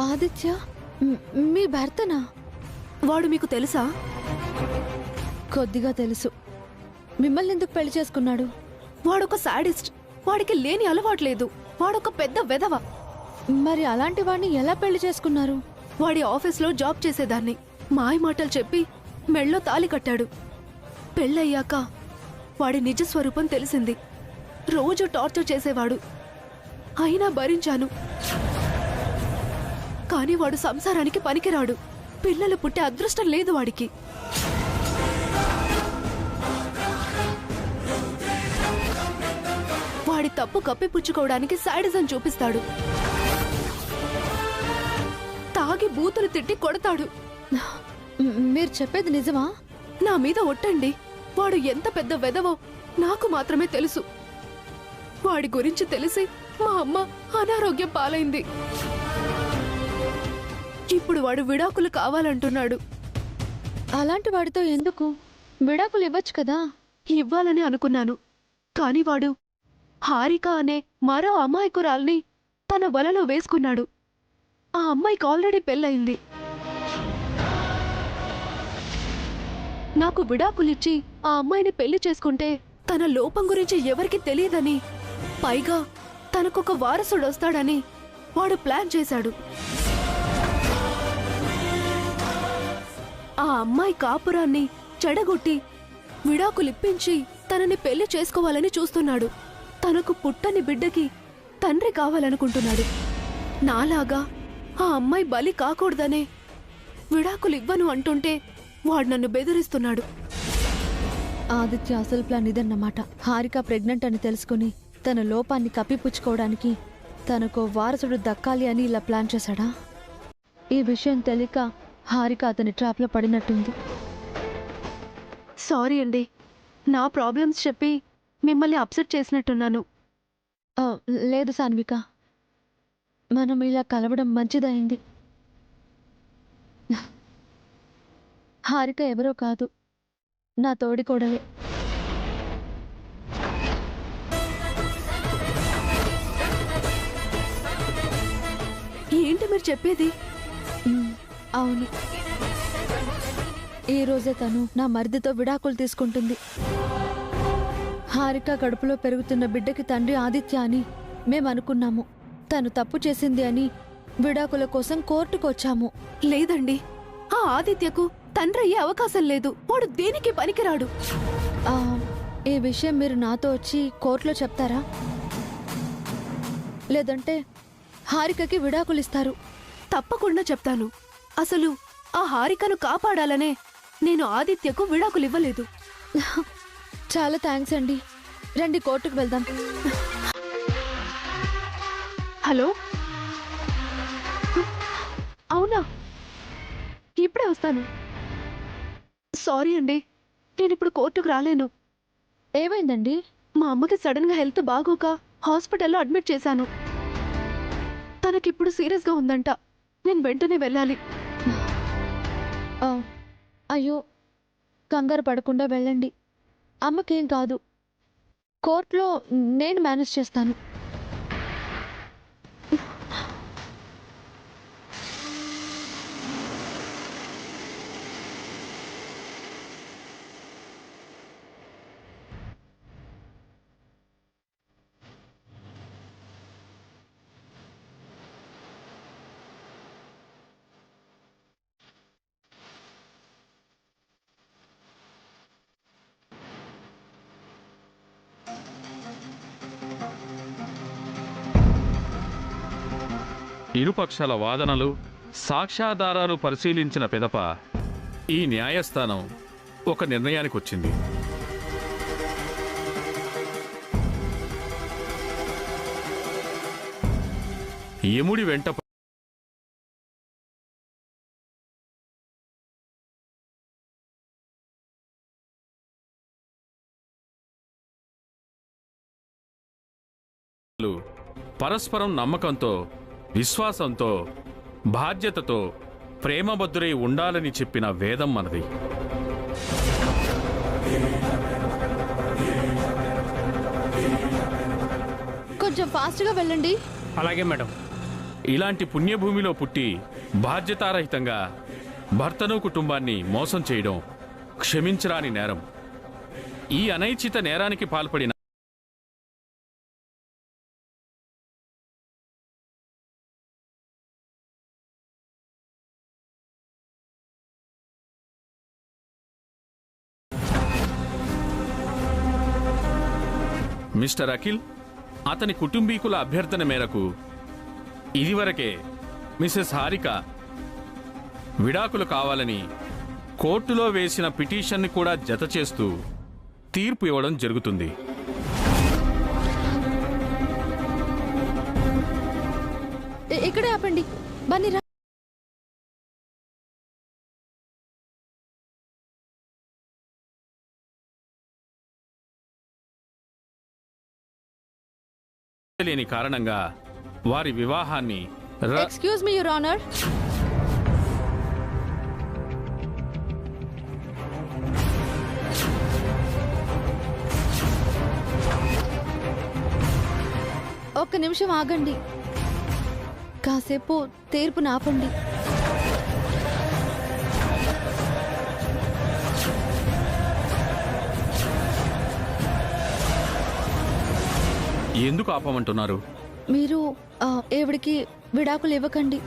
ఆదిత్య మీ భర్తనా? వాడు మీకు తెలుసా? కొద్దిగా తెలుసు. మిమ్మల్ని ఎందుకు పెళ్లి చేసుకున్నాడు? వాడొక సాడిస్ట్. వాడికి లేని అలవాట్లేదు. వాడొక పెద్ద వెధవ. మరి అలాంటి వాడిని ఎలా పెళ్లి చేసుకున్నారు? వాడి ఆఫీస్లో జాబ్ చేసేదాన్ని మాయ మాటలు చెప్పి మెళ్ళో తాళి కట్టాడు. పెళ్ళయ్యాక వాడి నిజ స్వరూపం తెలిసింది. రోజు టార్చర్ చేసేవాడు. అయినా భరించాను. కానీ వాడు సంసారానికి పనికిరాడు. పిల్లలు పుట్టే అదృష్టం లేదు వాడికి. వాడి తప్పు కప్పిపుచ్చుకోవడానికి సాడిజం చూపిస్తాడు. తాగి బూతులు తిట్టి కొడతాడు. మీరు చెప్పేది నిజమా? నా మీద ఒట్టండి. వాడు ఎంత పెద్ద వెధవో నాకు మాత్రమే తెలుసు. వాడి గురించి తెలిసి మా అమ్మ అనారోగ్యం పాలైంది. ఇప్పుడు వాడు విడాకులు కావాలంటున్నాడు. అలాంటి వాడితో ఎందుకు? విడాకులు ఇవ్వచ్చు కదా. ఇవ్వాలని అనుకున్నాను. కాని వాడు హారిక అనే మరో అమాయకురాల్ని తన వలలో వేసుకున్నాడు. ఆ అమ్మాయికి ఆల్రెడీ పెళ్ళయింది. నాకు విడాకులిచ్చి ఆ అమ్మాయిని పెళ్లి చేసుకుంటే తన లోపం గురించి ఎవరికి తెలియదని, పైగా తనకొక వారసుడొస్తాడని వాడు ప్లాన్ చేశాడు. ఆ అమ్మాయి కాపురాన్ని చెడగొట్టి విడాకులిప్పించి తనని పెళ్లి చేసుకోవాలని చూస్తున్నాడు. తనకు పుట్టని బిడ్డకి తండ్రి కావాలనుకుంటున్నాడు. నాలాగా ఆ అమ్మాయి బలి కాకూడదనే విడాకులివ్వను అంటుంటే వాడు నన్ను బెదిరిస్తున్నాడు. ఆదిత్య అసలు ప్లాన్ ఇదన్నమాట. హారిక ప్రెగ్నెంట్ అని తెలుసుకుని తన లోపాన్ని కప్పిపుచ్చుకోవడానికి తనకు వారసుడు దక్కాలి అని ఇలా ప్లాన్ చేశాడా? ఈ విషయం తెలియక హారిక అతని ట్రాప్లో పడినట్టుంది. సారీ అండి. నా ప్రాబ్లమ్స్ చెప్పి మిమ్మల్ని అప్సెట్ చేసినట్టున్నాను. లేదు సాన్విక, మనం ఇలా కలవడం మంచిదైంది. హారిక ఎవరో కాదు, నా తోడికోడలే. ఏంటి మీరు చెప్పేది? అవును, ఈ రోజే తను నా మరిదితో విడాకులు తీసుకుంటుంది. హారిక కడుపులో పెరుగుతున్న బిడ్డకి తండ్రి ఆదిత్య అని మేము అనుకున్నాము. తను తప్పు చేసింది అని విడాకుల కోసం కోర్టుకు వచ్చాము. లేదండి, ఆ ఆదిత్యకు తండ్రి అయ్యే అవకాశం లేదు. వాడు దేనికి పనికిరాడు. ఈ విషయం మీరు నాతో వచ్చి కోర్టులో చెప్తారా? లేదంటే హారికకి విడాకులు ఇస్తారు? తప్పకుండా చెప్తాను. అసలు ఆ హారికను కాపాడాలనే నేను ఆదిత్యకు విడాకులివ్వలేదు. చాలా థ్యాంక్స్ అండి. రండి కోర్టుకు వెళ్దాం. హలో, అవునా? ఇప్పుడే వస్తాను. సారీ అండి, నేను ఇప్పుడు కోర్టుకు రాలేను. ఏమైందండి? మా అమ్మకి సడన్ గా హెల్త్ బాగోక హాస్పిటల్లో అడ్మిట్ చేశాను. తనకిప్పుడు సీరియస్గా ఉందంట. నేను వెంటనే వెళ్ళాలి. అయ్యో, కంగారు పడకుండా వెళ్ళండి. అమ్మకేం కాదు. కోర్టులో నేను మేనేజ్ చేస్తాను. ఇరుపక్షాల వాదనలు, సాక్ష్యాధారాలు పరిశీలించిన పిదప ఈ న్యాయస్థానం ఒక నిర్ణయానికి వచ్చింది. యముడి వెంట పరస్పరం నమ్మకంతో, విశ్వాసంతో, బాధ్యతతో ప్రేమబద్ధురై ఉండాలని చెప్పిన వేదం మనది. కొంచెం ఫాస్ట్గా వెళ్ళండి. అలాగే మేడం. ఇలాంటి పుణ్యభూమిలో పుట్టి బాధ్యతారహితంగా భర్తను కుటుంబాన్ని మోసం చేయడం క్షమించరాని నేరం. ఈ అనైచ్ఛిత నేరానికి పాల్పడిన మిస్టర్ అఖిల్, అతని కుటుంబీకుల అభ్యర్థన మేరకు ఇదివరకే మిసెస్ హారిక విడాకులు కావాలని కోర్టులో వేసిన పిటిషన్ని కూడా జత చేస్తూ తీర్పు ఇవ్వడం జరుగుతుంది. ఇక్కడే ఆపండి, బన్నీరా. లేని కారణంగా వారి వివాహాన్ని ఎక్స్క్యూజ్ మీ యువర్ ఆనర్. ఒక్క నిమిషం ఆగండి, కాసేపు తీర్పును ఆపండి. ఎందుకు ఆపమంటున్నారు? మీరు ఈవిడికి విడాకులు ఇవ్వకండి.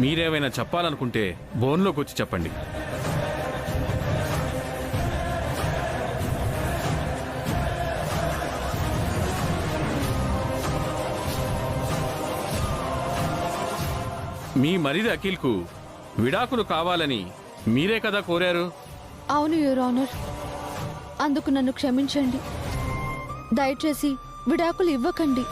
మీరేమైనా చెప్పాలనుకుంటే బోన్లోకి వచ్చి చెప్పండి. మీ మరిది అఖిల్కు విడాకులు కావాలని మీరే కదా కోరారు? అవును యువర్ ఆనర్, అందుకు నన్ను క్షమించండి. దయచేసి విడాకులు ఇవ్వకండి.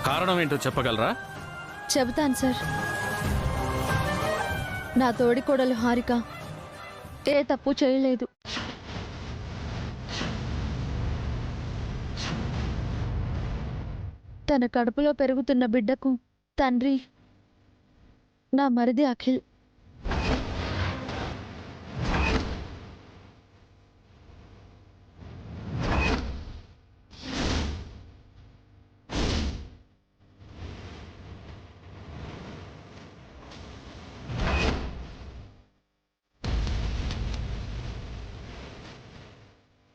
కారణం ఏంటో చెప్పగలరా? చెబుతాను సార్. నా తోడికోడలు హారిక ఏ తప్పు చేయలేదు. తన కడుపులో పెరుగుతున్న బిడ్డకు తండ్రి నా మరిది అఖిల్.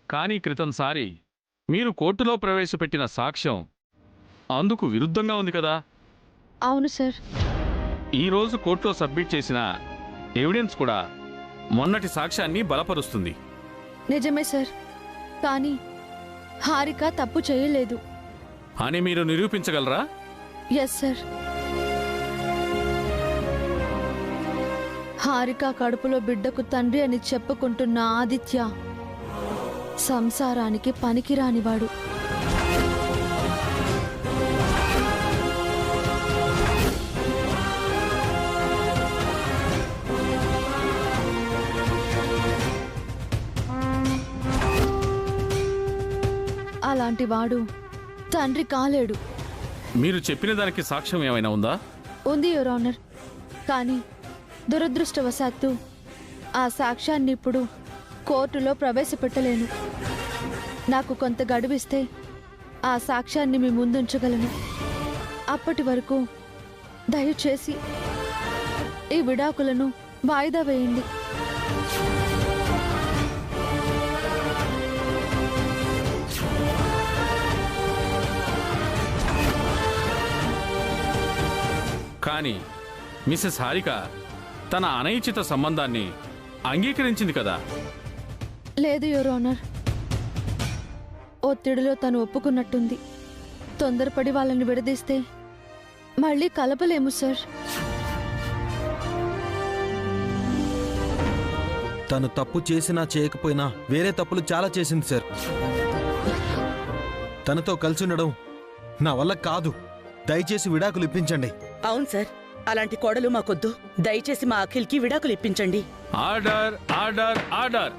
కానీ క్రితంసారి మీరు కోర్టులో ప్రవేశపెట్టిన సాక్ష్యం అందుకు విరుద్ధంగా ఉంది కదా? అవును సార్. ఈరోజు కోర్టులో సబ్మిట్ చేసిన ఎవిడెన్స్ కూడా మొన్నటి సాక్ష్యాన్ని బలపరుస్తుంది. నిజమే సార్, కానీ హారిక తప్పు చేయలేదు అని మీరు నిరూపించగలరా? Yes sir. హారిక కడుపులో బిడ్డకు తండ్రి అని చెప్పుకుంటున్న ఆదిత్య సంసారానికి పనికిరానివాడు. అలాంటి వాడు తండ్రి కాలేడు. మీరు చెప్పిన దానికి సాక్ష్యం ఏమైనా ఉందా? ఉంది యువర్ ఆనర్, కానీ దురదృష్టవశాత్తు ఆ సాక్ష్యాన్ని ఇప్పుడు కోర్టులో ప్రవేశపెట్టలేను. నాకు కొంత గడువిస్తే ఆ సాక్ష్యాన్ని మీ ముందుంచగలను. అప్పటి వరకు దయచేసి ఈ విడాకులను వాయిదా వేయండి. కానీ మిసెస్ హారిక తన అనైచ్ఛిత సంబంధాన్ని అంగీకరించింది కదా? లేదు యువర్ ఆనర్, ఒత్తిడిలో తను ఒప్పుకున్నట్టుంది. తొందరపడి వాళ్ళని విడదీస్తే మళ్ళీ కలపలేము సార్. తను తప్పు చేసినా చేయకపోయినా వేరే తప్పులు చాలా చేసింది సార్. తనతో కలిసి ఉండడం నా వల్ల కాదు. దయచేసి విడాకులు ఇప్పించండి. అవును సార్, అలాంటి కోడలు మాకొద్దు. దయచేసి మా అఖిల్కి విడాకులు ఇప్పించండి. Order, order, order.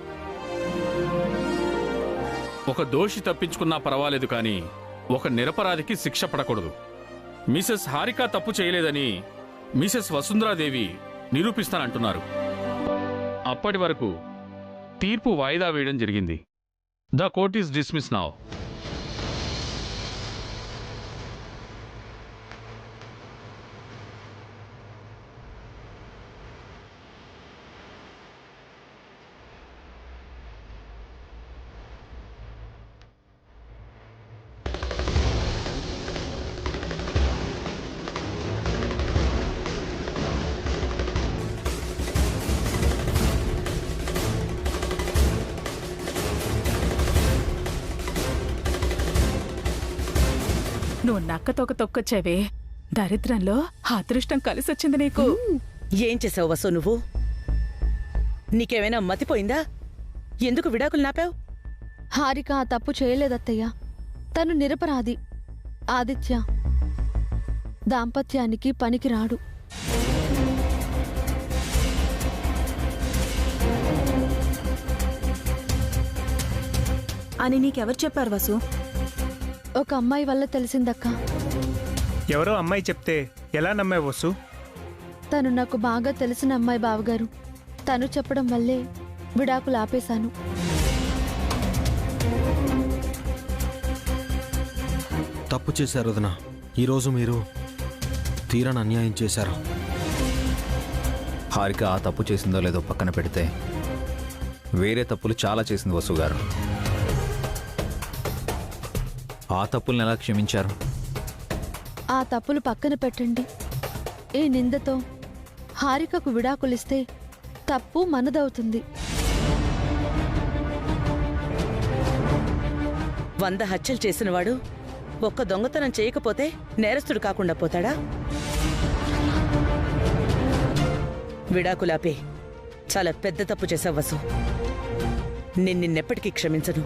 ఒక దోషి తప్పించుకున్నా పర్వాలేదు కానీ ఒక నిరపరాధికి శిక్ష పడకూడదు. మిసెస్ హారిక తప్పు చేయలేదని మిసెస్ వసుంధరాదేవి నిరూపిస్తానంటున్నారు. అప్పటి వరకు తీర్పు వాయిదా వేయడం జరిగింది. The court is dismiss now. నువ్వు నక్కతోక తొక్కొచ్చావే, దరిద్రంలో అదృష్టం కలిసొచ్చింది నీకు. ఏం చేసావు వసు నువ్వు? నీకేమైనా మతిపోయిందా? ఎందుకు విడాకులు నాపావు? హారిక ఆ తప్పు చేయలేదత్తయ్య. తను నిరపరాధి. ఆదిత్య దాంపత్యానికి పనికిరాడు. అని నీకెవరు చెప్పారు వసు? ఒక అమ్మాయి వల్ల తెలిసిందక్క. ఎవరో అమ్మాయి చెప్తే ఎలా నమ్మావు వసు? తను నాకు బాగా తెలిసిన అమ్మాయి బావగారు. తను చెప్పడం వల్లే విడాకులు ఆపేశాను. తప్పు చేశారు వదినా. ఈరోజు మీరు తీరని అన్యాయం చేశారు. హారిక ఆ తప్పు చేసిందో లేదో పక్కన పెడితే వేరే తప్పులు చాలా చేసింది వసు గారు. ఆ తప్పుల్ని ఎలా క్షమించారు? ఆ తప్పులు పక్కన పెట్టండి. ఈ నిందతో హారికకు విడాకులిస్తే తప్పు మనదవుతుంది. 100 హత్యలు చేసినవాడు ఒక్క దొంగతనం చేయకపోతే నేరస్తుడు కాకుండా పోతాడా? విడాకులాపే. చాలా పెద్ద తప్పు చేశావు వసు. నిన్నెప్పటికీ క్షమించను.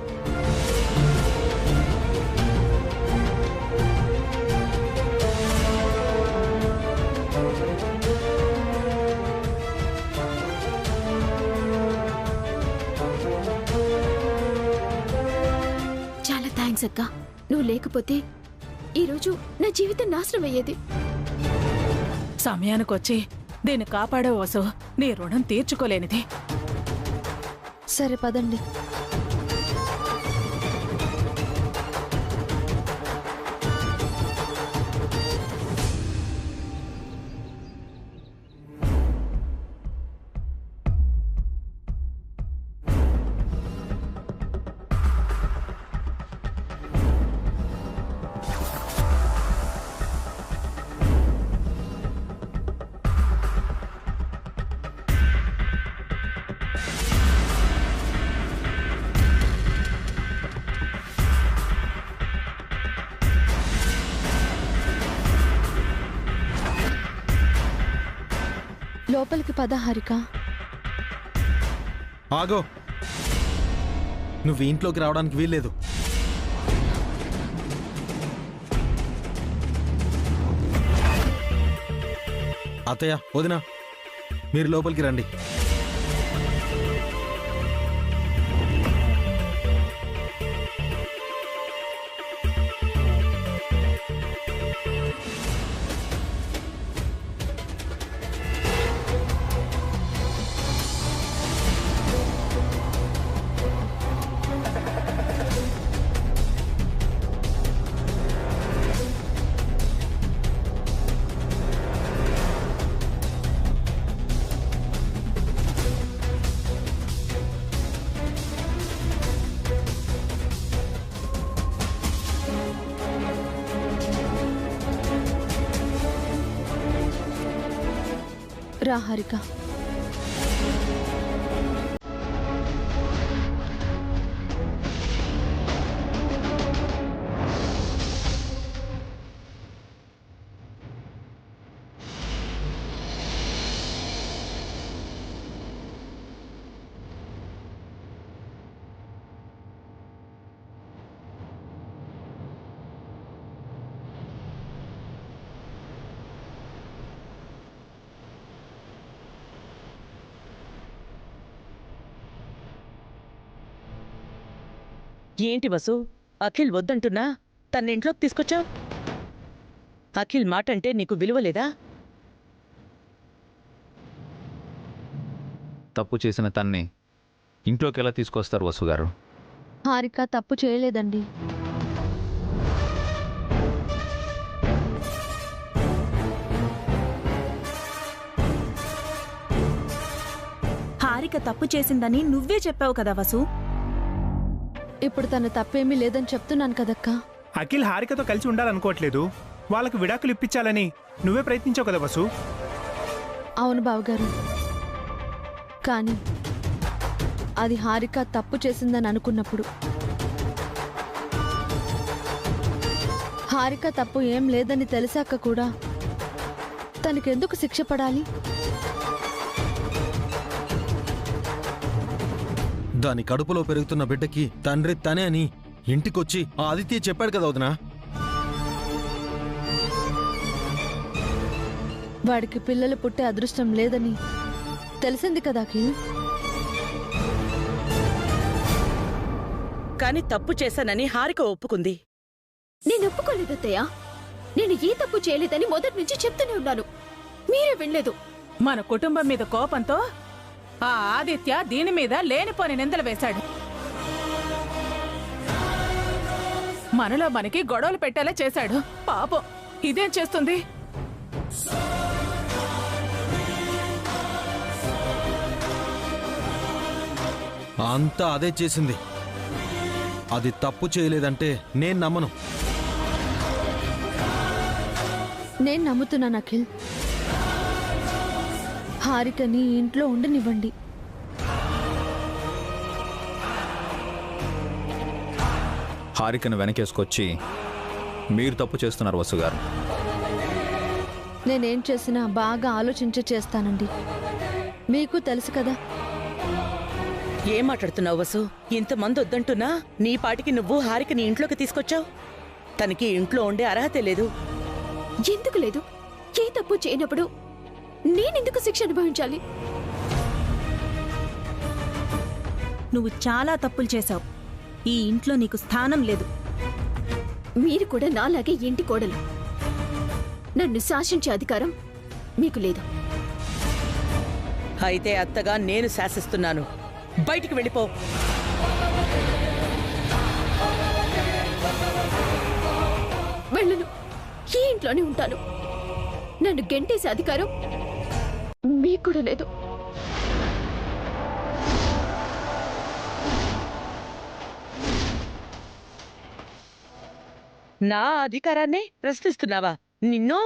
చాలా థ్యాంక్స్ అక్క. నువ్వు లేకపోతే ఈరోజు నా జీవితం నాశనం అయ్యేది. సమయానికొచ్చి దీన్ని కాపాడే వసు, నీ రుణం తీర్చుకోలేనిది. సరే పదండి. లోపలికి పద హారిక. ఆగో, నువ్వు ఇంట్లోకి రావడానికి వీల్లేదు. అత్తయ్య, వదినా, మీరు లోపలికి రండి. రా హారిక. ఏంటి వసు, అఖిల్ వద్దంటున్నా తన ఇంట్లోకి తీసుకొచ్చావు? అఖిల్ మాట అంటే నీకు విలువ లేదా? తప్పు చేసిన తన్ని ఇంట్లోకి ఎలా తీసుకొస్తారు వసుగారు? హారిక తప్పు చేయలేదండి. హారిక తప్పు చేసిందని నువ్వే చెప్పావు కదా వసు. ఇప్పుడు తన తప్పేమీ లేదని చెప్తున్నాను కదక్కా. అఖిల్ హారికతో కలిసి ఉండాలనుకోవట్లేదు. వాళ్ళకు విడాకులు ఇప్పించాలని నువ్వే ప్రయత్నించావు కదా వసు. అవును బావగారు, కానీ అది హారిక తప్పు చేసిందని అనుకున్నప్పుడు. హారిక తప్పు ఏం లేదని తెలిసాక కూడా తనకెందుకు శిక్ష పడాలి? దాని కడుపులో పెరుగుతున్న బిడ్డకి తండ్రి తనే అని ఇంటికొచ్చి ఆ ఆదిత్య చెప్పాడు కదా వదినా. వాడికి పిల్లలు పుట్టే అదృష్టం లేదని తెలిసింది కదా అఖిల్. కాని తప్పు చేశానని హారిక ఒప్పుకుంది. నేను ఒప్పుకోలేదత్తయ్య. నేను ఏ తప్పు చేయలేదని మొదటి నుంచి చెప్తూనే ఉన్నాను. మీరే వినలేదు. మన కుటుంబం మీద కోపంతో ఆ ఆదిత్య దీని మీద లేనిపోని నిందలు వేశాడు. మనలో మనకి గొడవలు పెట్టేలా చేశాడు. పాపం ఇదేం చేస్తుంది? అంతా అదే చేసింది. అది తప్పు చేయలేదంటే నేను నమ్మను. నేను నమ్ముతున్నాను అఖిల్. హారికని ఇంట్లో ఉండనివ్వండి. హారికను వెనకేసుకొచ్చి మీరు తప్పు చేస్తున్నారు వసుగారు. నేనేం చేసినా బాగా ఆలోచించి చేస్తానండి. మీకు తెలుసు కదా. ఏం మాట్లాడుతున్నావు వసు? ఇంతమంది వద్దంటున్నా నీ పాటికి నువ్వు హారికని ఇంట్లోకి తీసుకొచ్చావు. తనకి ఇంట్లో ఉండే అర్హతే లేదు. ఎందుకు లేదు? ఏ తప్పు చేయనప్పుడు నేనెందుకు శిక్ష అనుభవించాలి? నువ్వు చాలా తప్పులు చేశావు. ఈ ఇంట్లో నీకు స్థానం లేదు. మీరు కూడా నాలాగే ఇంటి కోడలు. నన్ను శాసించే అధికారం మీకు లేదు. అయితే అత్తగా నేను శాసిస్తున్నాను. బయటికి వెళ్ళిపో. వెళ్ళను. ఈ ఇంట్లోనే ఉంటాను. నన్ను గెంటేసే అధికారం మీకు కూడా లేదు. నా అధికారాన్ని ప్రశ్నిస్తున్నావా? నిన్ను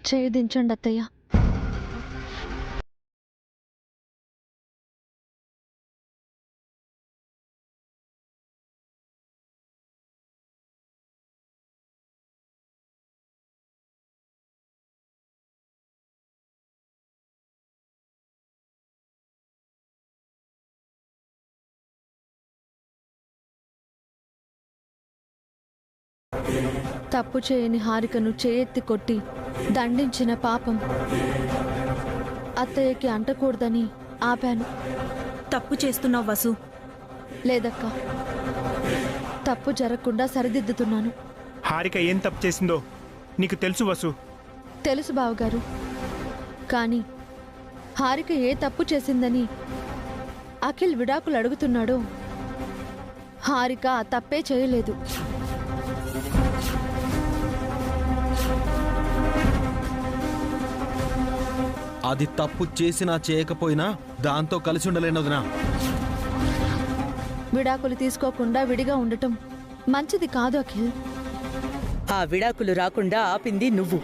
చేయి దించండి అత్తయ్య. తప్పు చేయని హారికను చేయెత్తి కొట్టి దండించిన పాపం అత్తయ్యకి అంటకూడదని ఆపాను. తప్పు చేస్తున్నావు వసు. లేదక్కా, తప్పు జరగకుండా సరిదిద్దుతున్నాను. హారిక ఏం తప్పు చేసిందో నీకు తెలుసు వసు. తెలుసు బావగారు, కానీ హారిక ఏ తప్పు చేసిందని అఖిల్ విడాకులు అడుగుతున్నాడో హారిక ఆ తప్పే చేయలేదు. అది తప్పు చేసినా చేయకపోయినా దాంతో కలిసి ఉండలేను వదినా. విడాకులు తీసుకోకుండా విడిగా ఉండటం మంచిది కాదు అఖిల్. ఆ విడాకులు రాకుండా ఆపింది నువ్వు.